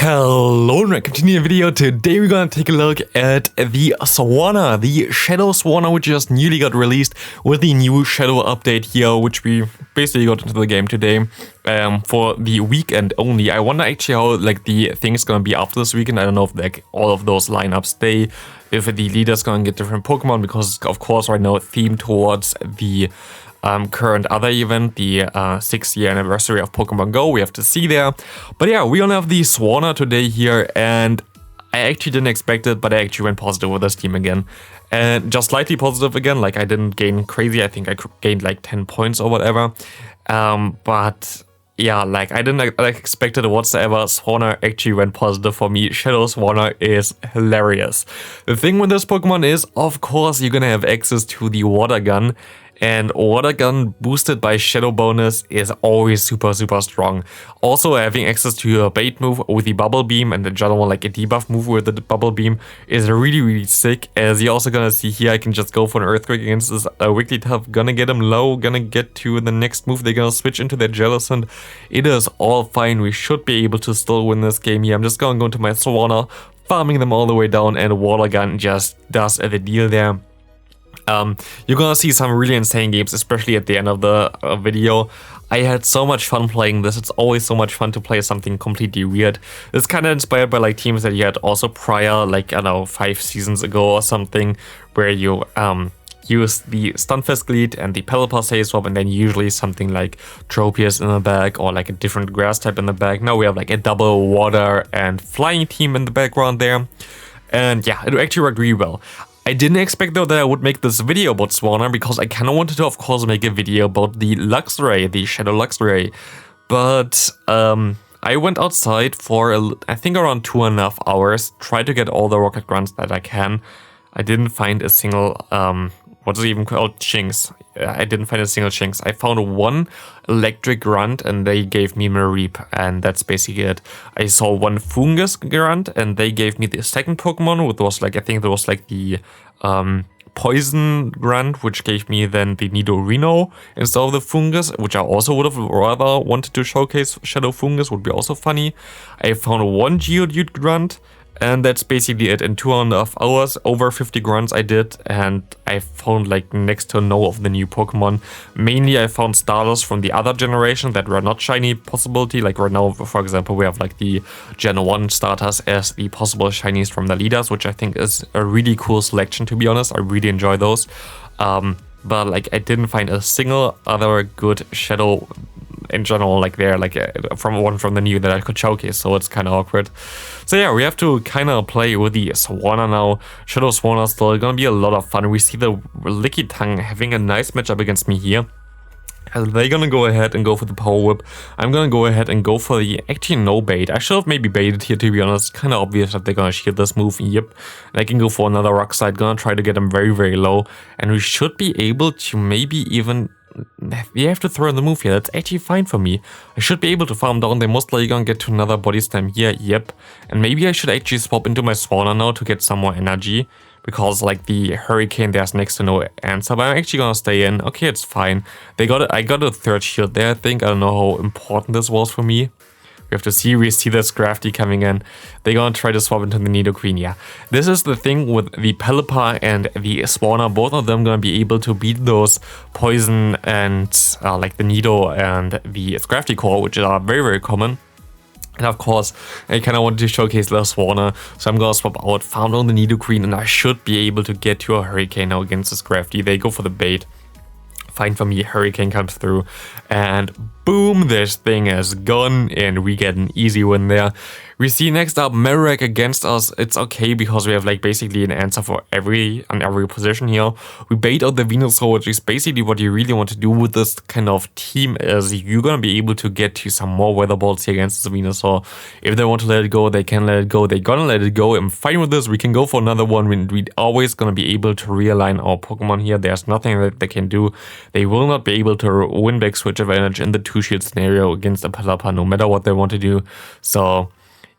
Hello and continuing the video. Today we're gonna take a look at the Swanna, the Shadow Swanna, which just newly got released with the new Shadow update here, which we basically got into the game today for the weekend only. I wonder actually how like the thing's gonna be after this weekend. I don't know if like all of those lineups stay, if the leader's gonna get different Pokemon, because of course right now it's themed towards the current other event, the 6th-year anniversary of Pokemon Go. We have to see there. But yeah, we only have the Swanna today here, and I actually didn't expect it, but I actually went positive with this team again. And just slightly positive again, like I didn't gain crazy. I think I gained like 10 points or whatever. But yeah, like I didn't expect it whatsoever. Swanna actually went positive for me. Shadow Swanna is hilarious. The thing with this Pokemon is, of course, you're gonna have access to the Water Gun. And Water Gun boosted by Shadow bonus is always super strong. Also, having access to your bait move with the Bubble Beam and the general like a debuff move with the Bubble Beam is really sick. As you're also gonna see here, I can just go for an Earthquake against this Wigglytuff. Gonna get him low, gonna get to the next move. They're gonna switch into their Jellicent. It is all fine. We should be able to still win this game here. I'm just gonna go into my Swanna, farming them all the way down, and Water Gun just does the deal there. You're gonna see some really insane games, especially at the end of the video. I had so much fun playing this. It's always so much fun to play something completely weird. It's kind of inspired by like teams that you had also prior, like I don't know, 5 seasons ago or something, where you use the Stunfisk lead and the Pelipper Say Swap, and then usually something like Drapion in the back or like a different grass type in the back. Now we have like a double water and flying team in the background there. And yeah, it actually worked really well. I didn't expect though that I would make this video about Swanna, because I kind of wanted to of course make a video about the Luxray, the Shadow Luxray. But I went outside for I think around 2.5 hours, tried to get all the rocket grunts that I can. I didn't find a single, what is it even called? Shinx. I didn't find a single Shinx. I found one electric grunt and they gave me Mareep, and that's basically it. I saw one fungus grunt and they gave me the second Pokemon, which was like, I think there was like the poison grunt, which gave me then the NiRiain instead of the fungus, which I also would have rather wanted to showcase. Shadow fungus would be also funny. I found one Geodude grunt. And that's basically it. In 2.5 hours, over 50 grunts I did, and I found like next to no of the new Pokemon. Mainly I found starters from the other generation that were not shiny possibility. Like right now, for example, we have like the Gen 1 starters as the possible shinies from the leaders, which I think is a really cool selection, to be honest. I really enjoy those. But like I didn't find a single other good Shadow in general, like there, like from the new that I could showcase, so it's kind of awkward. So yeah, we have to kind of play with the Swanna now. Shadow Swanna still gonna be a lot of fun. We see the Lickitung having a nice matchup against me here. They're gonna go ahead and go for the Power Whip. I'm gonna go ahead and go for the actually no bait. I should have maybe baited here, to be honest. Kind of obvious that they're gonna shield this move. Yep. And I can go for another Rock Slide. Gonna try to get them very low, and we should be able to maybe even. We have to throw in the move here. That's actually fine for me. I should be able to farm down. They're most likely gonna get to another Body Slam here. Yep. And maybe I should actually swap into my Swanna now to get some more energy, because like the Hurricane, there's next to no answer. But I'm actually gonna stay in. Okay, it's fine. They got it. I got a third shield there, I think. I don't know how important this was for me. We have to see. We see this Crafty coming in. They're gonna try to swap into the Nidoqueen. Yeah, this is the thing with the Pelipper and the Swanna. Both of them gonna be able to beat those Poison and like the Nido and the Crafty Core, which are very common. And of course, I kind of wanted to showcase the Swanna, so I'm gonna swap out, farm on the Nidoqueen, and I should be able to get to a Hurricane now against this Crafty. They go for the bait. Fine for me, Hurricane comes through, and boom, this thing is gone, and we get an easy win there. We see next up Marowak against us. It's okay because we have like basically an answer for every position here. We bait out the Venusaur, which is basically what you really want to do with this kind of team, is you're gonna be able to get to some more Weather Balls here against the Venusaur. If they want to let it go, they can let it go. They're gonna let it go. I'm fine with this. We can go for another one. We're always gonna be able to realign our Pokemon here. There's nothing that they can do. They will not be able to win back switch advantage in the 2-shield scenario against a Pelipper, no matter what they want to do. So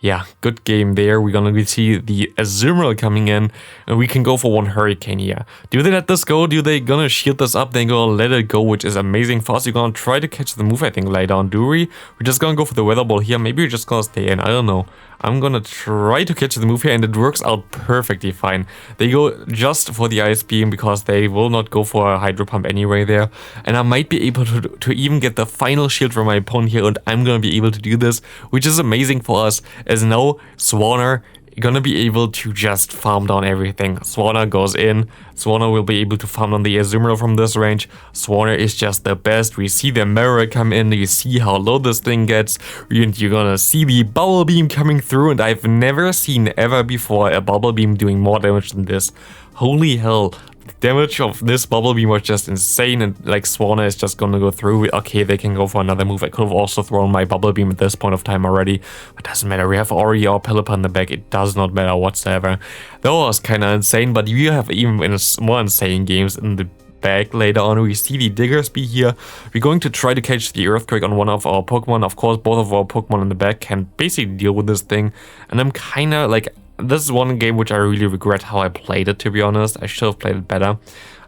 Yeah, good game there. We're gonna see the Azumarill coming in, and we can go for one Hurricane here. Do they let this go? Do they gonna shield this up? They're gonna let it go, which is amazing for us. We're gonna try to catch the move, I think, later on, do we? We're just gonna go for the Weather Ball here. Maybe we're just gonna stay in, I don't know. I'm gonna try to catch the move here, and it works out perfectly fine. They go just for the Ice Beam because they will not go for a Hydro Pump anyway there. And I might be able to even get the final shield from my opponent here, and I'm gonna be able to do this, which is amazing for us, as now Swanna gonna be able to just farm down everything. Swanna goes in. Swanna will be able to farm down the Azumarill from this range. Swanna is just the best. We see the mirror come in. You see how low this thing gets. And you're gonna see the Bubble Beam coming through. And I've never seen ever before a Bubble Beam doing more damage than this. Holy hell. The damage of this Bubble Beam was just insane, and like Swanna is just gonna go through. Okay, they can go for another move. I could have also thrown my Bubble Beam at this point of time already, but doesn't matter. We have already our Pelipper in the back. It does not matter whatsoever. That was kind of insane, but you have even more insane games in the back later on. We see the Diggersby here. We're going to try to catch the Earthquake on one of our Pokemon. Of course, both of our Pokemon in the back can basically deal with this thing, and I'm kind of like, this is one game which I really regret how I played it, to be honest. I should have played it better.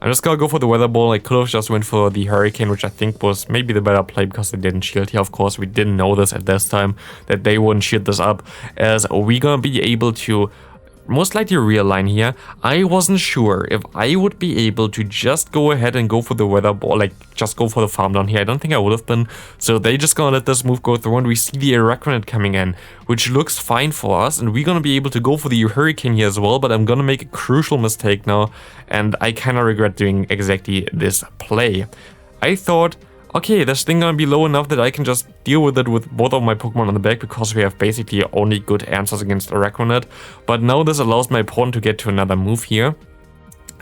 I'm just gonna go for the Weather Ball. I could have just went for the Hurricane, which I think was maybe the better play because they didn't shield here. Of course, we didn't know this at this time, that they wouldn't shield this up, as we're gonna be able to most likely realign here. I wasn't sure if I would be able to just go ahead and go for the Weather Ball, like just go for the farm down here. I don't think I would have been. So they just gonna let this move go through, and we see the Araquanid coming in, which looks fine for us, and we're gonna be able to go for the Hurricane here as well. But I'm gonna make a crucial mistake now, and I kind of regret doing exactly this play. I thought, okay, this thing gonna be low enough that I can just deal with it with both of my Pokemon on the back, because we have basically only good answers against Araquanid. But now this allows my opponent to get to another move here,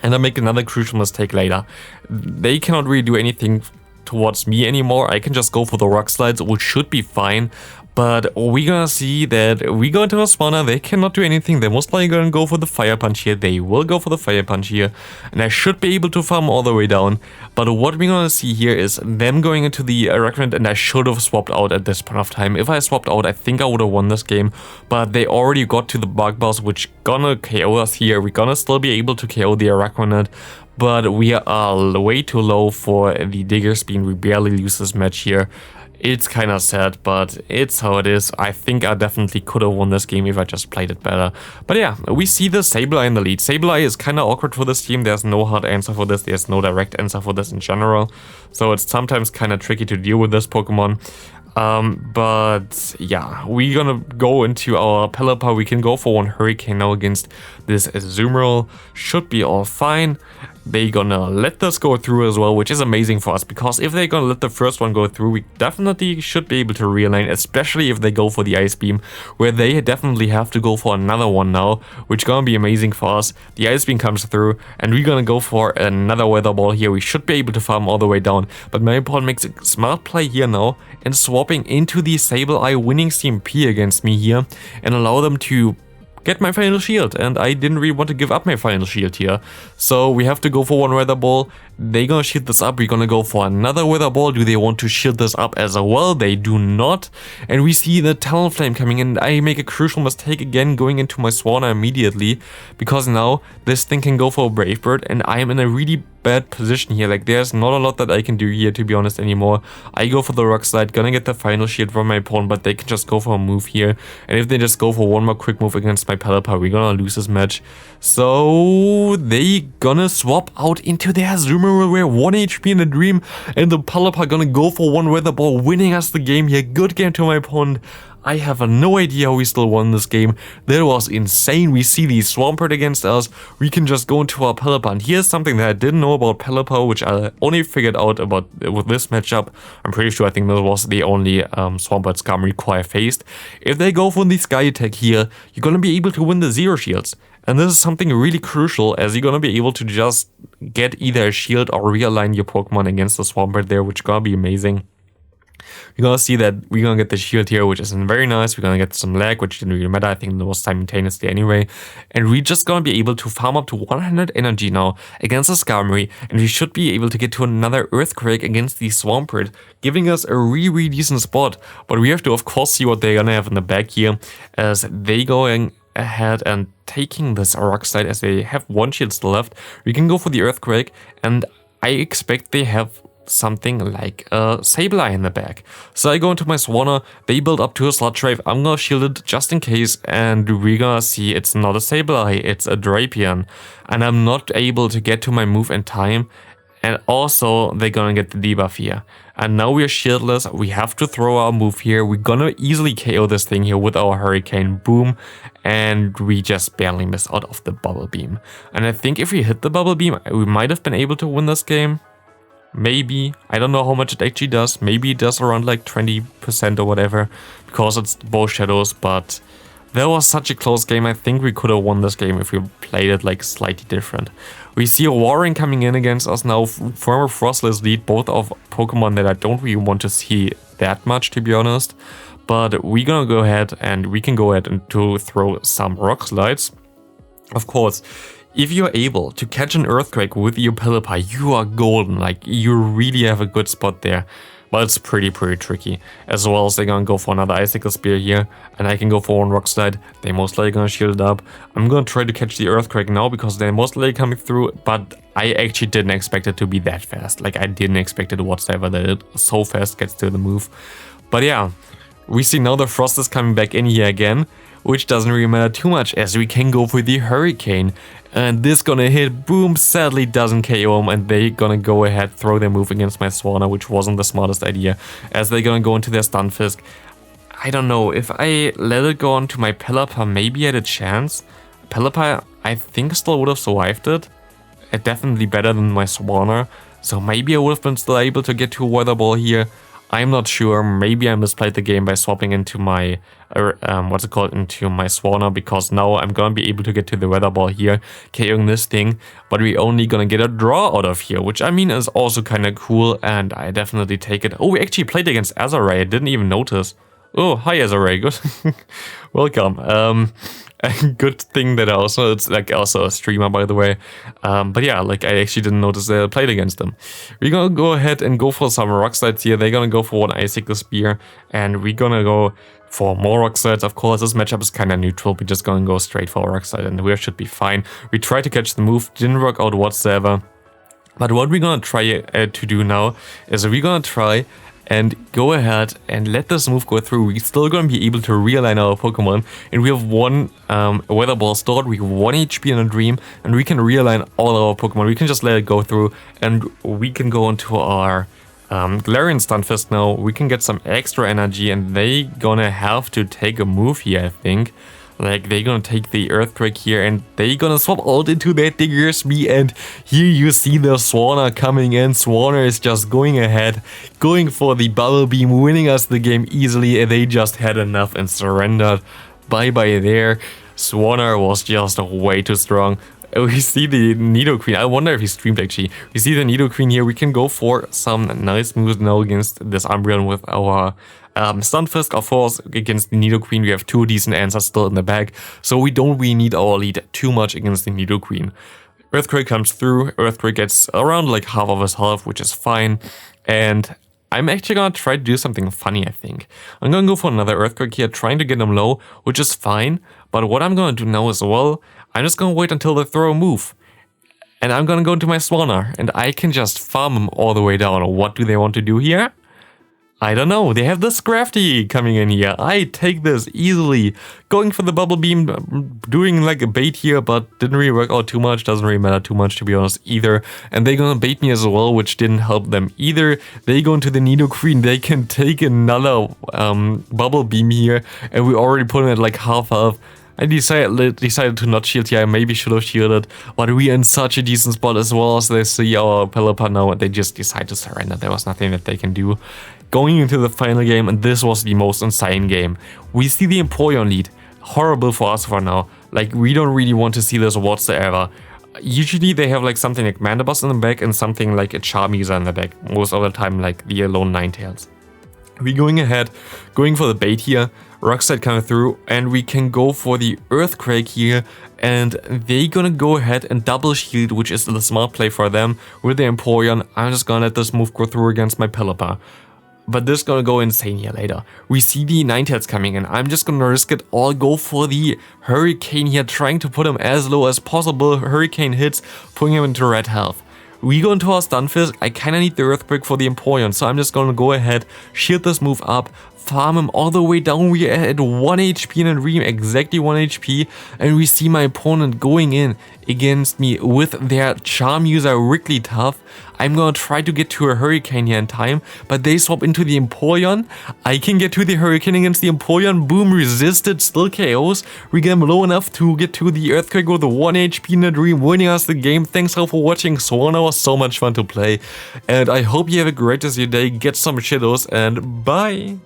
and I make another crucial mistake later. They cannot really do anything towards me anymore. I can just go for the Rock Slides, which should be fine. But we're gonna see that we go into a Swanna, they cannot do anything. They're most likely gonna go for the Fire Punch here. They will go for the Fire Punch here, and I should be able to farm all the way down. But what we're gonna see here is them going into the Araquanid, and I should have swapped out at this point of time. If I swapped out, I think I would have won this game. But they already got to the Bug Boss, which gonna KO us here. We're gonna still be able to KO the Araquanid, but we are way too low for the Diggersby. We barely lose this match here. It's kind of sad, but it's how it is. I think I definitely could have won this game if I just played it better. But yeah, we see the Sableye in the lead. Sableye is kind of awkward for this team. There's no hard answer for this. There's no direct answer for this in general. So it's sometimes kind of tricky to deal with this Pokemon. But yeah, we're gonna go into our Pelipper. We can go for one Hurricane now against this Azumarill. Should be all fine. They're gonna let this go through as well, which is amazing for us, because if they're gonna let the first one go through, we definitely should be able to realign, especially if they go for the Ice Beam, where they definitely have to go for another one now, which gonna be amazing for us. The Ice Beam comes through, and we're gonna go for another Weather Ball here. We should be able to farm all the way down, but my opponent makes a smart play here now, and swapping into the Sableye, winning CMP against me here, and allow them to get my final shield, and I didn't really want to give up my final shield here. So we have to go for one Weather Ball. They're gonna shield this up. We're gonna go for another Weather Ball. Do they want to shield this up as well? They do not. And we see the Talonflame coming in. I make a crucial mistake again, going into my Swanna immediately, because now this thing can go for a Brave Bird, and I am in a really bad position here. Like, there's not a lot that I can do here, to be honest, anymore. I go for the Rock Slide, gonna get the final shield from my opponent, but they can just go for a move here. And if they just go for one more quick move against my Pelipper, we're gonna lose this match. So they gonna swap out into their Azumarill, where 1 HP in a Dream, and the Pelipper gonna go for one Weather Ball, winning us the game here. Good game to my opponent. I have no idea how we still won this game. That was insane. We see the Swampert against us. We can just go into our Pelipper. And here's something that I didn't know about Pelipper, which I only figured out about with this matchup. I'm pretty sure I think this was the only Swampert Scum Recall I faced. If they go for the Sky Attack here, you're gonna be able to win the Zero Shields. And this is something really crucial, as you're gonna be able to just get either a shield or realign your Pokemon against the Swampert there, which gonna be amazing. You're gonna see that we're gonna get the shield here, which isn't very nice. We're gonna get some lag, which didn't really matter. I think it was simultaneously anyway. And we're just gonna be able to farm up to 100 energy now against the Skarmory, and we should be able to get to another Earthquake against the Swampert, giving us a really decent spot. But we have to of course see what they're gonna have in the back here, as they going ahead and taking this Rock Slide, as they have one shield still left. We can go for the Earthquake, and I expect they have something like a Sableye in the back. So I go into my Swanna, they build up to a Sludge Wave, I'm gonna shield it just in case, and we're gonna see it's not a Sableye, it's a Drapion. And I'm not able to get to my move in time, and also they're gonna get the debuff here. And now we're shieldless, we have to throw our move here, we're gonna easily KO this thing here with our Hurricane, boom, and we just barely miss out of the Bubble Beam. And I think if we hit the Bubble Beam, we might have been able to win this game. Maybe, I don't know how much it actually does, maybe it does around like 20% or whatever, because it's both shadows, but that was such a close game. I think we could have won this game if we played it like slightly different. We see a Warring coming in against us now, former Froslass lead, both of Pokemon that I don't really want to see that much, to be honest, but we're gonna go ahead and we can go ahead and to throw some Rock Slides. Of course, if you're able to catch an Earthquake with your Pelipper, you are golden, like you really have a good spot there. But it's pretty tricky. As well as they're gonna go for another Icicle Spear here, and I can go for one Rock Slide. They're most likely gonna shield it up. I'm gonna try to catch the Earthquake now because they're most likely coming through, but I actually didn't expect it to be that fast. Like I didn't expect it whatsoever that it so fast gets to the move. But yeah, we see now the Frost is coming back in here again, which doesn't really matter too much as we can go for the Hurricane. And this gonna hit, boom, sadly doesn't KO him, and they gonna go ahead, throw their move against my Swanna, which wasn't the smartest idea, as they're gonna go into their Stunfisk. I don't know, if I let it go onto my Pelipper, maybe I had a chance. Pelipper, I think, still would have survived it. Definitely better than my Swanna, so maybe I would have been still able to get to a Weather Ball here. I'm not sure, maybe I misplayed the game by swapping into my, into my Swanna, because now I'm gonna be able to get to the Weather Ball here, KOing this thing, but we're only gonna get a draw out of here, which I mean is also kind of cool, and I definitely take it. Oh, we actually played against Azumarill, I didn't even notice. Oh, hi Azumarill, good. Welcome. Good thing that it's like also a streamer, by the way. But yeah, like I actually didn't notice that I played against them. We're gonna go ahead and go for some Rock Slides here. They're gonna go for one Icicle Spear, and we're gonna go for more Rock Slides. Of course, this matchup is kind of neutral. We're just gonna go straight for a Rock Slide, and we should be fine. We tried to catch the move, didn't work out whatsoever. But what we're gonna try to do now is we're gonna try and go ahead and let this move go through. We're still going to be able to realign our Pokemon, and we have one Weather Ball stored, we have 1 HP in a Dream, and we can realign all our Pokemon. We can just let it go through, and we can go into our Galarian Stunfisk now. We can get some extra energy, and they gonna have to take a move here, I think. Like, they're gonna take the Earthquake here, and they're gonna swap out into that Diggersby, and here you see the Swanna coming in. Swanna is just going ahead, going for the Bubble Beam, winning us the game easily, and they just had enough and surrendered. Bye-bye there. Swanna was just way too strong. We see the Nidoqueen. I wonder if he streamed actually. We see the Nidoqueen here. We can go for some nice moves now against this Umbreon with our Stunfisk. Of course, against the Nidoqueen, we have 2 decent answers still in the bag, so we don't really need our lead too much against the Nidoqueen. Earthquake comes through. Earthquake gets around like half of his health, which is fine. And I'm actually gonna try to do something funny, I think. I'm gonna go for another Earthquake here, trying to get him low, which is fine. But what I'm gonna do now as well, I'm just gonna wait until they throw a move. And I'm gonna go into my Swanna, and I can just farm him all the way down. What do they want to do here? I don't know, they have this Crafty coming in here. I take this easily. Going for the Bubble Beam, doing like a bait here, but didn't really work out too much. Doesn't really matter too much, to be honest, either. And they're gonna bait me as well, which didn't help them either. They go into the Nidoqueen, they can take another Bubble Beam here, and we already put him at like half health. I decided to not shield here. I maybe should have shielded, but we are in such a decent spot as well as they see our Pelipper now, and they just decide to surrender. There was nothing that they can do. Going into the final game, and this was the most insane game. We see the Empoleon lead. Horrible for us for now. Like, we don't really want to see this whatsoever. Usually they have like something like Mandibuzz in the back and something like a Charmander in the back. Most of the time like the Alone Ninetales. We're going ahead, going for the bait here, Rock Slide coming through, and we can go for the Earthquake here, and they're gonna go ahead and double shield, which is the smart play for them with the Empoleon. I'm just gonna let this move go through against my Pelipper. But this is gonna go insane here later. We see the Ninetales coming in. I'm just gonna risk it all, go for the Hurricane here, trying to put him as low as possible. Hurricane hits, putting him into red health. We go into our Stunfisk. I kinda need the Earthquake for the Empoleon, so I'm just gonna go ahead, shield this move up, farm him all the way down. We are at 1 HP in NiRiain, exactly 1 HP, and we see my opponent going in against me with their Charm user Wigglytuff. I'm gonna try to get to a Hurricane here in time, but they swap into the Empoleon. I can get to the Hurricane against the Empoleon, boom, resisted, still KOs. We get him low enough to get to the Earthquake with the 1 HP in NiRiain, winning us the game. Thanks all for watching. Swanna was so much fun to play, and I hope you have a great rest of your day, get some shadows, and bye!